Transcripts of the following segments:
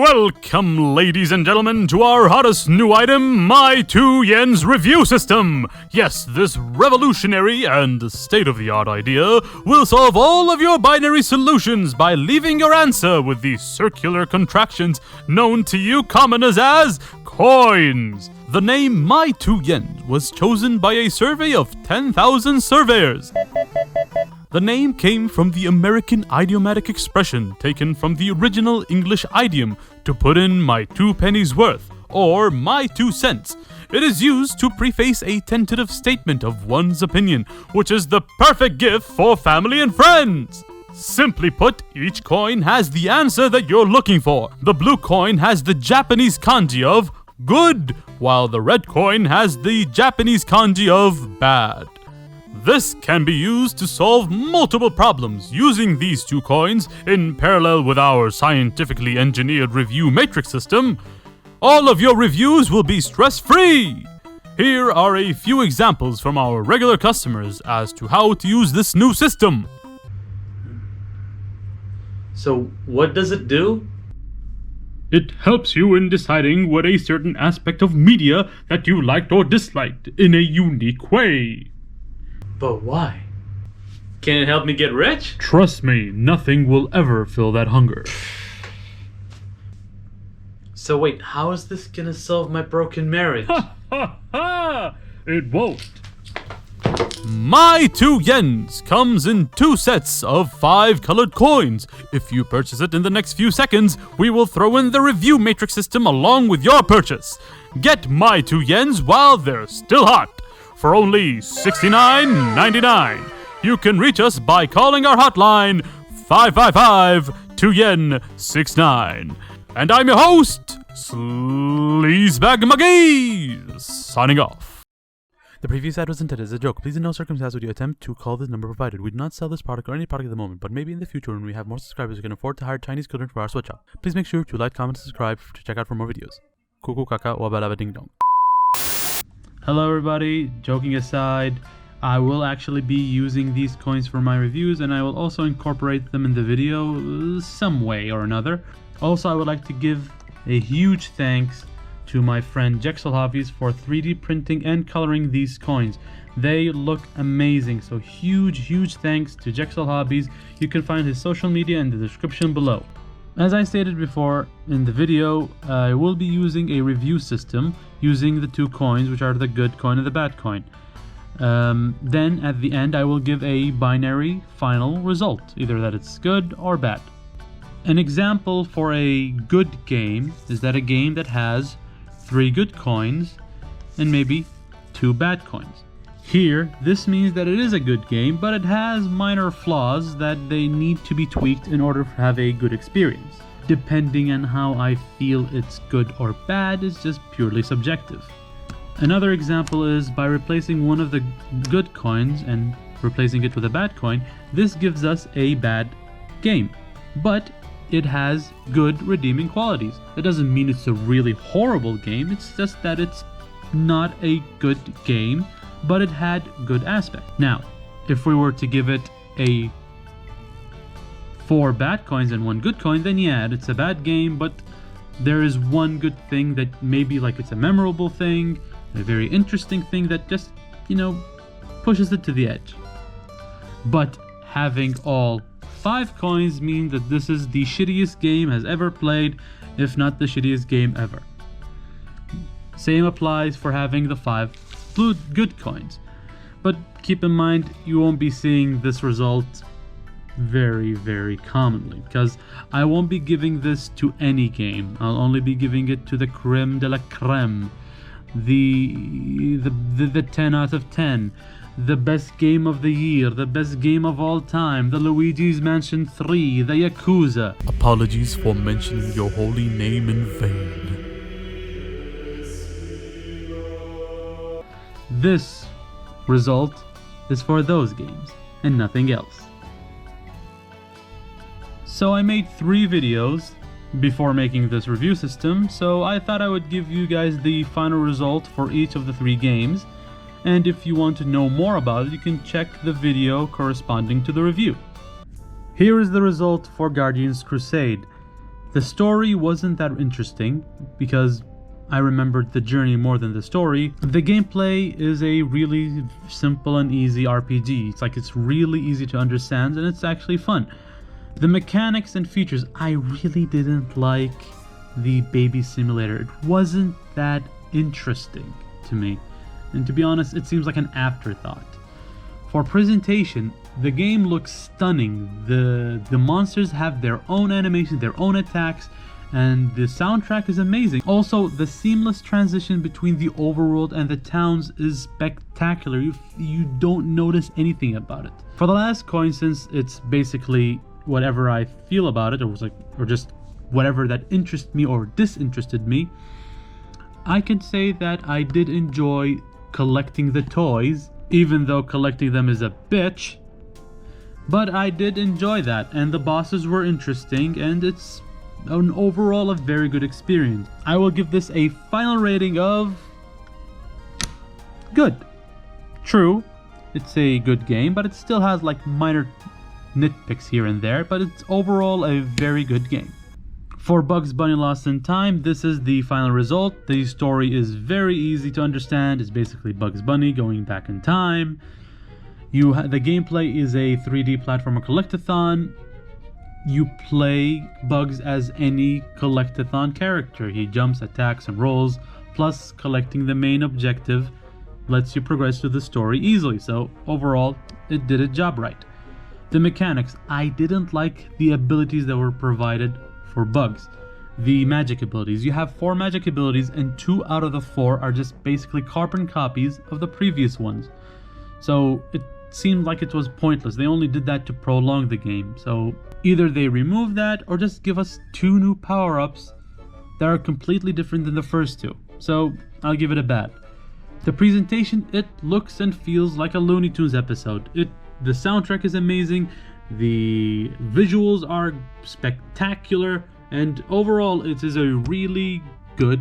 Welcome, ladies and gentlemen, to our hottest new item, My 2 Yen's Review System. Yes, this revolutionary and state-of-the-art idea will solve all of your binary solutions by leaving your answer with the circular contractions known to you commoners as coins. The name My 2 Yen was chosen by a survey of 10,000 surveyors. The name came from the American idiomatic expression taken from the original English idiom to put in my 2 pennies worth, or my 2 cents. It is used to preface a tentative statement of one's opinion, which is the perfect gift for family and friends. Simply put, each coin has the answer that you're looking for. The blue coin has the Japanese kanji of good, while the red coin has the Japanese kanji of bad. This can be used to solve multiple problems using these 2 coins in parallel with our scientifically engineered review matrix system. All of your reviews will be stress-free. Here are a few examples from our regular customers as to how to use this new system. So what does it do? It helps you in deciding what a certain aspect of media that you liked or disliked in a unique way. But why? Can it help me get rich? Trust me, nothing will ever fill that hunger. So wait, how is this gonna solve my broken marriage? Ha ha ha! It won't. My 2 Yens comes in 2 sets of 5 colored coins. If you purchase it in the next few seconds, we will throw in the review matrix system along with your purchase. Get My 2 Yens while they're still hot. For only $69.99. You can reach us by calling our hotline 555-2yen69. And I'm your host, Sleazebag McGee, signing off. The previous ad was intended as a joke. Please in no circumstance would you attempt to call this number provided. We do not sell this product or any product at the moment, but maybe in the future when we have more subscribers we can afford to hire Chinese children for our sweatshop. Please make sure to like, comment, and subscribe to check out for more videos. Kuku kaka wabalaba ding dong. Hello everybody, joking aside, I will actually be using these coins for my reviews and I will also incorporate them in the video some way or another. Also, I would like to give a huge thanks to my friend Gxal Hobbies for 3D printing and coloring these coins. They look amazing, so huge thanks to Gxal Hobbies. You can find his social media in the description below. As I stated before in the video, I will be using a review system using the 2 coins, which are the good coin and the bad coin. Then at the end I will give a binary final result, either that it's good or bad. An example for a good game is that a game that has 3 good coins and maybe 2 bad coins. Here, this means that it is a good game, but it has minor flaws that they need to be tweaked in order to have a good experience. Depending on how I feel it's good or bad is just purely subjective. Another example is by replacing one of the good coins and replacing it with a bad coin, this gives us a bad game. But it has good redeeming qualities. That doesn't mean it's a really horrible game, it's just that it's not a good game, but it had good aspects. Now, if we were to give it a 4 bad coins and 1 good coin, then yeah, it's a bad game, but there is one good thing that maybe like it's a memorable thing, a very interesting thing that just, pushes it to the edge. But having all 5 coins means that this is the shittiest game has ever played, if not the shittiest game ever. Same applies for having the 5 good coins. But keep in mind, you won't be seeing this result very commonly, because I won't be giving this to any game. I'll only be giving it to the creme de la creme, the 10 out of 10, the best game of the year, the best game of all time, the Luigi's Mansion 3, the Yakuza. Apologies for mentioning your holy name in vain. This result is for those games and nothing else. So I made 3 videos before making this review system, so I thought I would give you guys the final result for each of the 3 games, and if you want to know more about it, you can check the video corresponding to the review. Here is the result for Guardians Crusade. The story wasn't that interesting because I remembered the journey more than the story. The gameplay is a really simple and easy RPG. It's really easy to understand and it's actually fun. The mechanics and features, I really didn't like the baby simulator. It wasn't that interesting to me. And to be honest, it seems like an afterthought. For presentation, the game looks stunning. The monsters have their own animation, their own attacks, and the soundtrack is amazing. Also, the seamless transition between the overworld and the towns is spectacular. You don't notice anything about it. For the last coin, since it's basically whatever I feel about it, or just whatever that interested me or disinterested me, I can say that I did enjoy collecting the toys, even though collecting them is a bitch. But I did enjoy that, and the bosses were interesting, and it's an overall a very good experience. I will give this a final rating of good. True, it's a good game, but it still has like minor nitpicks here and there, but it's overall a very good game. For Bugs Bunny Lost in Time, this is the final result. The story is very easy to understand. It's basically Bugs Bunny going back in time. The gameplay is a 3D platformer collectathon. You play Bugs as any collectathon character. He jumps, attacks, and rolls. Plus, collecting the main objective lets you progress through the story easily. So overall, it did its job right. The mechanics, I didn't like the abilities that were provided for Bugs. The magic abilities. You have 4 magic abilities and 2 out of the 4 are just basically carbon copies of the previous ones. So it seemed like it was pointless. They only did that to prolong the game. So either they remove that or just give us 2 new power-ups that are completely different than the first 2. So I'll give it a bad. The presentation, it looks and feels like a Looney Tunes episode. The soundtrack is amazing. The visuals are spectacular, and overall it is a really good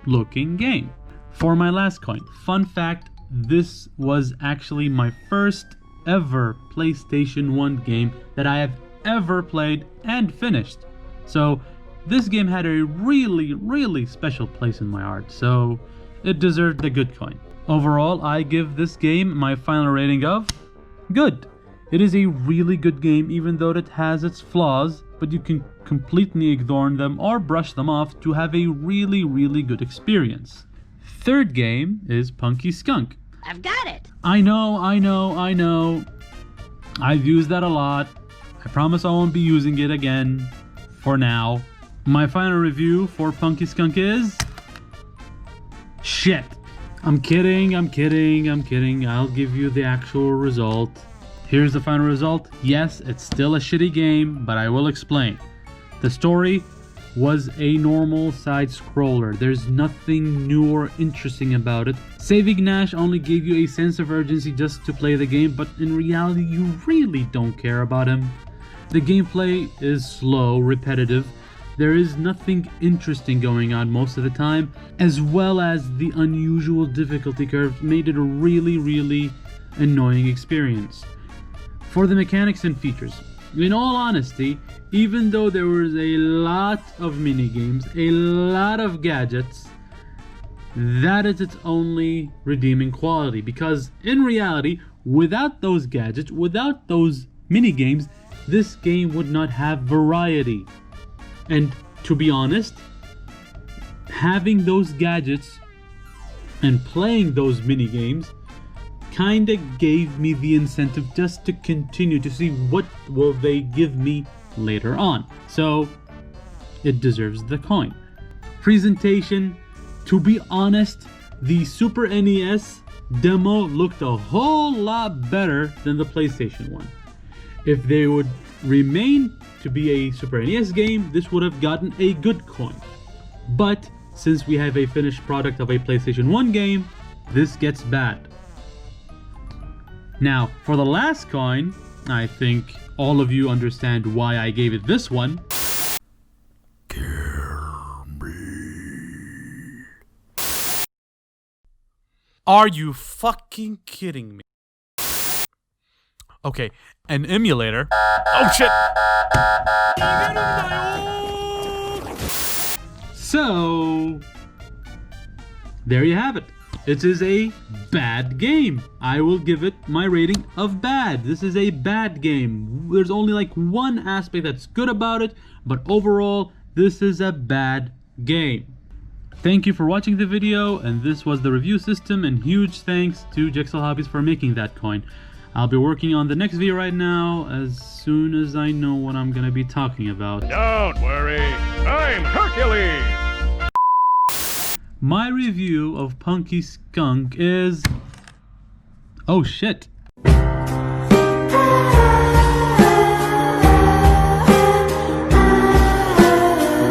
looking game. For my last coin, fun fact, this was actually my first ever PlayStation 1 game that I have ever played and finished. So this game had a really special place in my heart, so it deserved the good coin. Overall, I give this game my final rating of good. It is a really good game, even though it has its flaws, but you can completely ignore them or brush them off to have a really good experience. Third game is Punky Skunk. I've got it! I know. I've used that a lot. I promise I won't be using it again for now. My final review for Punky Skunk is shit. I'm kidding. I'll give you the actual result. Here's the final result. Yes, it's still a shitty game, but I will explain. The story was a normal side scroller. There's nothing new or interesting about it. Saving Nash only gave you a sense of urgency just to play the game, but in reality you really don't care about him. The gameplay is slow, repetitive. There is nothing interesting going on most of the time, as well as the unusual difficulty curve made it a really annoying experience. For the mechanics and features, in all honesty, even though there was a lot of minigames, a lot of gadgets, that is its only redeeming quality. Because in reality, without those gadgets, without those minigames, this game would not have variety. And to be honest, having those gadgets and playing those minigames kinda gave me the incentive just to continue to see what will they give me later on. So it deserves the coin. Presentation, to be honest, the Super NES demo looked a whole lot better than the PlayStation one. If they would remain to be a Super NES game, this would have gotten a good coin. But since we have a finished product of a PlayStation 1 game, this gets bad. Now, for the last coin, I think all of you understand why I gave it this one. Are you fucking kidding me? Okay, an emulator. Oh shit! So, there you have it. It is a bad game. I will give it my rating of bad. This is a bad game. There's only like one aspect that's good about it, but overall, this is a bad game. Thank you for watching the video, and this was the review system, and huge thanks to Gxal Hobbies for making that coin. I'll be working on the next video right now as soon as I know what I'm gonna be talking about. Don't worry, I'm Hercules! My review of Punky Skunk is... oh shit!